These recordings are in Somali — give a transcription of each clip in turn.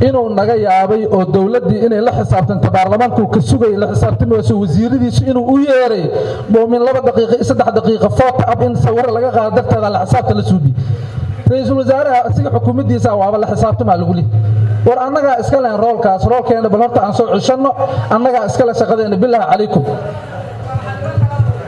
inuu naga yaabay oo dawladii inay la xisaabtanto baarlamaanku ka sugay la xisaabtamayso wasiiradiisu inuu u yeeray moomin 2 daqiiqo 3 daqiiqo foto ab in sawir laga qaado darteeda la xisaabta la suubi ra'iisul wasaaraha asiga xukuumaddiisa waaba la xisaabtama lagu leeyahay war annaga iska leen roolkeena bal horta aan soo cishano annaga iska la shaqadeena billahi calaykum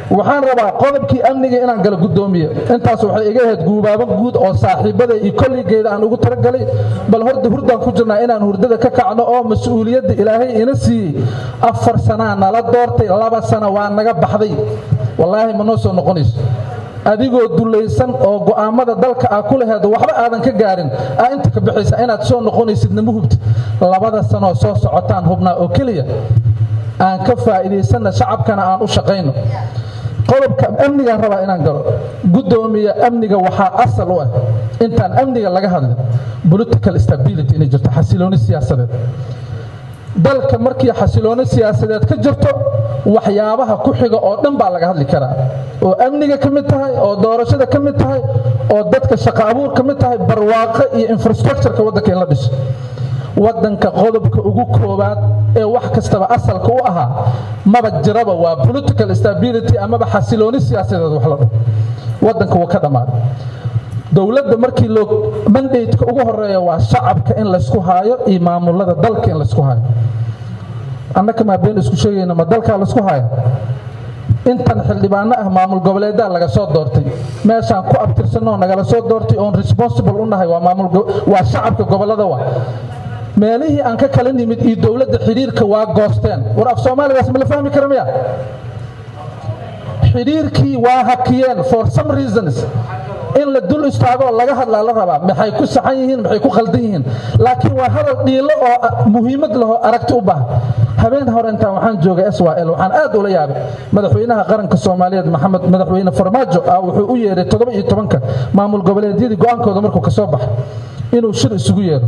waxaan rabaa qodobkii amniga inaan gala gudoomiyo intaas waxay iga ahayd guubaabo guud oo saaxiibada iyo kolligeeda aan ugu talagalay bal horda hurdaan ku jirnaa inaan hurdada ka kacno oo mas'uuliyadda ilaahay ina siiyey 4 sano nala doortay 2 sano waa naga baxday wallaahi ma noo soo noqonayso adigoo dulaysan oo go'aamada dalka ah ku lahayd waxba aadan ka gaarin inta ka bixaysa inaad soo noqonaysid nama hubti 2 sano soo socotaan hubnaa oo kaliya aan ka faa'iideysana shacabkana aan u shaqeyno qodobka amniga rabaa inaan galo gudoomiye amniga waxa asal u ah intaan amniga laga hadlin political stability inay jirto xasilooni siyaasadeed dalka markii xasilooni siyaasadeed ka jirto waxyaabaha ku xiga oo dhan baa laga hadli karaa oo amniga ka mid tahay oo doorashada ka mid tahay oo dadka shaqo abuur ka mid tahay barwaaqo iyo infrastructure-ka waddanka in la dhiso waddanka qodobka ugu koobaad ee wax kastaba asalka u ahaa maba jiraba waa political stability amaba xasilooni siyaasadeed wax la dhaho waddanka waa ka dhamaaday dawladda markii loo mandate-ka ugu horeeya waa shacabka in la isku haayo iyo maamulada dalka in la isku haayo annaka ma been isku sheegayna ma dalka la isku haayo intan xildhibaano ah maamul goboleedaha laga soo doortay meeshaan ku abtirsanoo nagala soo doortay oon responsible u nahay waa shacabka gobolada waa meelihii aan ka kala nimid iyo dawladda xiriirka waa goosteen war af Soomaaligaas ma la fahmi karo miya xiriirkii waa hakiyeen for some reasons in la dul istaago laga hadlaa la rabaa maxay ku saxan yihiin maxay ku qaldan yihiin laakiin waa hadal dhiilo oo muhiimad leh aragti u baahan habeen hore inta waxaan joogay SYL waxaan aad ula yaabay madaxweynaha qaranka Soomaaliyeed Maxamed madaxweyne Farmaajo wuxuu u yeeray 17 maamul goboleedyadii go'aankooda markuu ka soo baxay inuu shir isugu yeero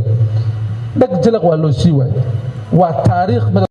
dhag jilaq waa loo sii waayay waa taariikh